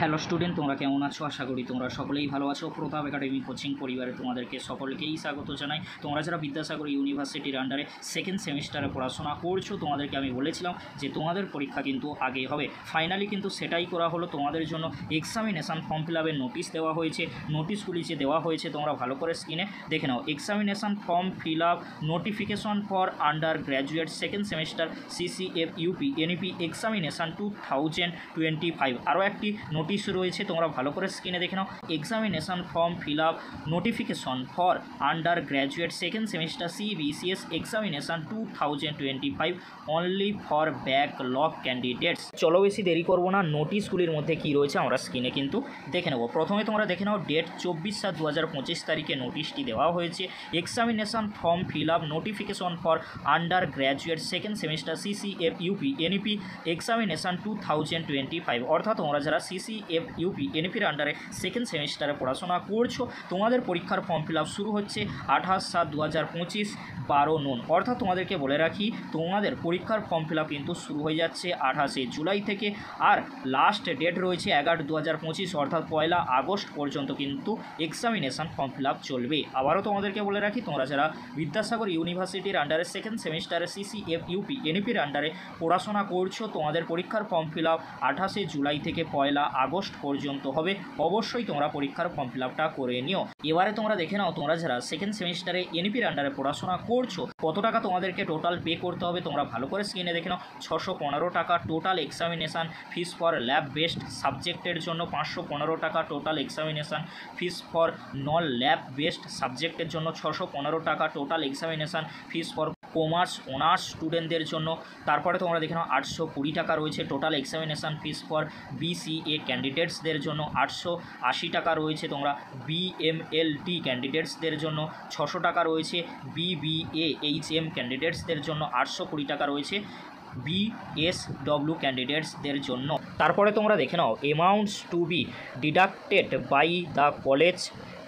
Hello student, তোমরা কেমন আছো? আশা করি তোমরা সকলেই ভালো আছো। প্রতাপ একাডেমি কোচিং পরিবারে তোমাদেরকে সকলকেই স্বাগত জানাই। তোমরা যারা বিদ্যাসাগর ইউনিভার্সিটির আন্ডারে সেকেন্ড সেমিস্টারে পড়াশোনা করছো, তোমাদেরকে আমি বলেছিলাম যে তোমাদের পরীক্ষা কিন্তু আগে হবে। ফাইনালি কিন্তু সেটাই করা হলো। তোমাদের জন্য এক্সামিনেশান ফর্ম ফিল আপের নোটিশ দেওয়া হয়েছে। নোটিশগুলি যে দেওয়া হয়েছে তোমরা ভালো করে স্ক্রিনে দেখে নাও। Examination form fill up notification for undergraduate second semester CCF UP NEP examination 2025। আরও একটি নোটিশ রয়েছে, তোমরা ভালো করে স্ক্রিনে দেখে নাও। Examination form fill up notification for undergraduate second semester CBCS examination 2025 only for backlog candidates. চলো বেশি দেরি করবো না, নোটিশগুলির মধ্যে কী রয়েছে আমরা স্ক্রিনে কিন্তু দেখে নেব। প্রথমে তোমরা দেখে নাও, ডেট 24/7/2025 তারিখে নোটিশটি দেওয়া হয়েছে। Examination form fill up notification for undergraduate second semester CCF UP NEP examination 2025। অর্থাৎ তোমরা যারা CCF UP NEPর আন্ডারে সেকেন্ড সেমিস্টারে পড়াশোনা করছো, তোমাদের পরীক্ষার ফর্ম ফিল আপ শুরু হচ্ছে 28/7/2025 12 নুন। অর্থাৎ তোমাদেরকে বলে রাখি, তোমাদের পরীক্ষার ফর্ম ফিল আপ কিন্তু শুরু হয়ে যাচ্ছে 28শে জুলাই থেকে, আর লাস্ট ডেট রয়েছে 11/2025 অর্থাৎ 1 আগস্ট পর্যন্ত কিন্তু এক্সামিনেশান ফর্ম ফিল আপ চলবে। আবারও তোমাদেরকে বলে রাখি, তোমরা যারা বিদ্যাসাগর ইউনিভার্সিটির আন্ডারে সেকেন্ড সেমিস্টারে CCF UP NEPর আন্ডারে পড়াশোনা করছো, তোমাদের পরীক্ষার ফর্ম ফিল আপ 28শে জুলাই থেকে 1 আগস্ট পর্যন্ত হবে। অবশ্যই তোমরা পরীক্ষার ফর্ম ফিল আপটা করে নিও। এবারে তোমরা দেখে নাও, তোমরা যারা সেকেন্ড সেমিস্টারে NEPর আন্ডারে পড়াশোনা করছো, কত টাকা তোমাদেরকে টোটাল পে করতে হবে তোমরা ভালো করে স্ক্রিনে দেখে নাও। 615 টাকা total examination fees for lab based সাবজেক্টের জন্য, 515 টাকা total examination fees for non lab based সাবজেক্টের জন্য, 615 টাকা total examination fees for commerce honours স্টুডেন্টদের জন্য। তারপরে তোমরা দেখে নাও 820 টাকা রয়েছে total examination fees for BCA ক্যান্ডিডেটসদের জন্য, 880 টাকা রয়েছে তোমরা BMLT ক্যান্ডিডেটসদের জন্য, 600 টাকা রয়েছে BBA HM ক্যান্ডিডেটসদের জন্য, 820 টাকা রয়েছে BSW ক্যান্ডিডেটসদের জন্য। তারপরে তোমরা দেখে নাও amounts to be deducted by the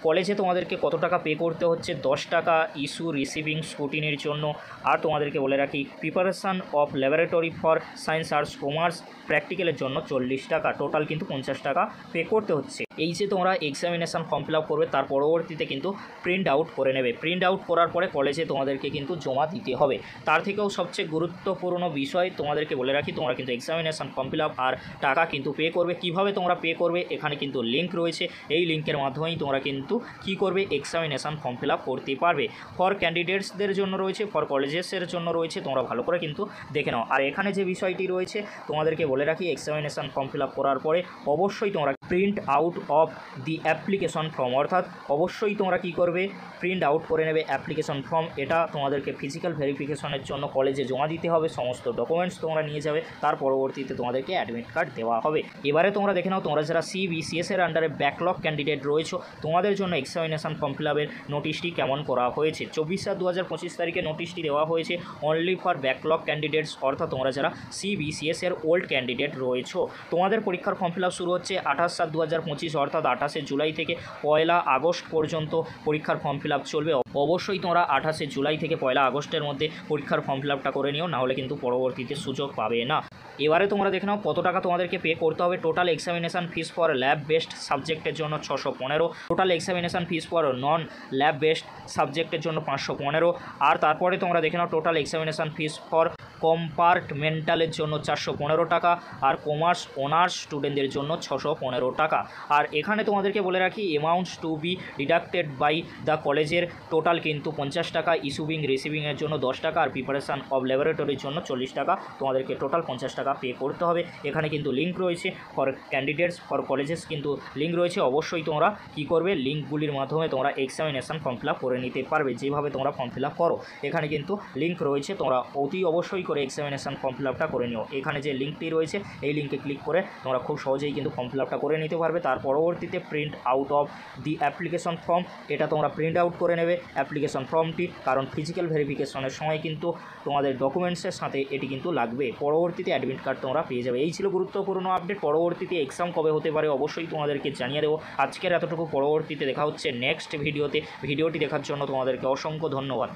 কলেজে তোমাদেরকে কত টাকা পে করতে হচ্ছে। 10 টাকা ইস্যু রিসিভিং স্কুটিনির জন্য। আর তোমাদেরকে বলে রাখি, preparation of laboratory for science arts commerce প্র্যাকটিক্যালের জন্য 40 টাকা, টোটাল কিন্তু 50 টাকা পে করতে হচ্ছে। এই যে তোমরা এক্সামিনেশান ফর্ম ফিল আপ করবে, তার পরবর্তীতে কিন্তু প্রিন্ট আউট করে নেবে। প্রিন্ট আউট করার পরে কলেজে তোমাদেরকে কিন্তু জমা দিতে হবে। তার থেকেও সবচেয়ে গুরুত্বপূর্ণ বিষয় তোমাদেরকে বলে রাখি, তোমরা কিন্তু এক্সামিনেশান ফর্ম ফিল আপ আর টাকা কিন্তু পে করবে। কিভাবে তোমরা পে করবে, এখানে কিন্তু লিঙ্ক রয়েছে। এই লিঙ্কের মাধ্যমেই তোমরা কিন্তু কী করবে, এক্সামিনেশান ফর্ম ফিল আপ করতে পারবে। ফর ক্যান্ডিডেটসদের জন্য রয়েছে, ফর কলেজেসের জন্য রয়েছে, তোমরা ভালো করে কিন্তু দেখে নাও। আর এখানে যে বিষয়টি রয়েছে তোমাদেরকে বলে রাখি, এক্সামিনেশান ফর্ম ফিল আপ করার পরে অবশ্যই তোমরা print out of the application form, অর্থাৎ অবশ্যই তোমরা কী করবে, প্রিন্ট আউট করে নেবে অ্যাপ্লিকেশন ফর্ম। এটা তোমাদেরকে ফিজিক্যাল ভেরিফিকেশনের জন্য কলেজে জমা দিতে হবে। সমস্ত ডকুমেন্টস তোমরা নিয়ে যাবে, তার পরবর্তীতে তোমাদেরকে অ্যাডমিট কার্ড দেওয়া হবে। এবারে তোমরা দেখে নাও, তোমরা যারা CBCS এর আন্ডারে ব্যাকলগ ক্যান্ডিডেট রয়েছে, তোমাদের জন্য এক্সামিনেশান ফর্ম ফিল আপের নোটিশটি কেমন করা হয়েছে। 24/7/2025 তারিখে নোটিশটি দেওয়া হয়েছে অনলি ফর ব্যাকলগ ক্যান্ডিডেটস, অর্থাৎ তোমরা যারা CBCS এর ওল্ড ক্যান্ডিডেট রয়েছে, তোমাদের পরীক্ষার ফর্ম ফিল আপ শুরু হচ্ছে 28/7/2025 অর্থাৎ 28শে জুলাই থেকে 1 আগস্ট পর্যন্ত পরীক্ষার ফর্ম ফিল আপ চলবে। অবশ্যই তোমরা 28শে জুলাই থেকে 1 আগস্টের মধ্যে পরীক্ষার ফর্ম ফিল আপটা করে নিও, নাহলে কিন্তু পরবর্তীতে সুযোগ পাবে না। এবারে তোমরা দেখে নাও কত টাকা তোমাদেরকে পে করতে হবে। Total examination fees for lab based সাবজেক্টের জন্য 615, total examination fees for non lab based সাবজেক্টের জন্য 515। আর তারপরে তোমরা দেখে নাও টোটাল এক্সামিনেশান ফিস ফর কম্পার্টমেন্টালের জন্য 415 টাকা, আর কমার্স অনার্স স্টুডেন্টদের জন্য 615 টাকা। আর এখানে তোমাদেরকে বলে রাখি, amounts to be deducted by the কলেজের টোটাল কিন্তু 50 টাকা, ইস্যুবিং রিসিভিংয়ের জন্য 10 টাকা, আর প্রিপারেশান অফ ল্যাবরেটরির জন্য 40 টাকা। তোমাদেরকে টোটাল 50 টাকা পে করতে হবে। এখানে কিন্তু লিঙ্ক রয়েছে, ফর ক্যান্ডিডেটস ফর কলেজেস কিন্তু লিঙ্ক রয়েছে। অবশ্যই তোমরা কী করবে, লিঙ্কগুলির মাধ্যমে তোমরা এক্সামিনেশান ফর্ম ফিল আপ করে নিতে পারবে। যেভাবে তোমরা ফর্ম ফিল আপ করো, এখানে কিন্তু লিঙ্ক রয়েছে, তোমরা অতি অবশ্যই করে এক্সামিনেশান ফর্ম ফিল আপটা করে নিও। এখানে যে লিঙ্কটি রয়েছে, এই লিঙ্কে ক্লিক করে তোমরা খুব সহজেই কিন্তু ফর্ম ফিল আপটা করে নিতে পারবে। তার পরবর্তীতে print out of the application form, এটা তোমরা প্রিন্ট আউট করে নেবে অ্যাপ্লিকেশন ফর্মটি, কারণ ফিজিক্যাল ভেরিফিকেশনের সময় কিন্তু তোমাদের ডকুমেন্টসের সাথে এটি কিন্তু লাগবে। পরবর্তীতে অ্যাডমিট কার্ড তোমরা পেয়ে যাবে। এই ছিল গুরুত্বপূর্ণ আপডেট। পরবর্তীতে এক্সাম কবে হতে পারে অবশ্যই তোমাদেরকে জানিয়ে দেবো। আজকের এতটুকু, পরবর্তীতে দেখা হচ্ছে নেক্সট ভিডিওতে। ভিডিওটি দেখার জন্য তোমাদেরকে অসংখ্য ধন্যবাদ।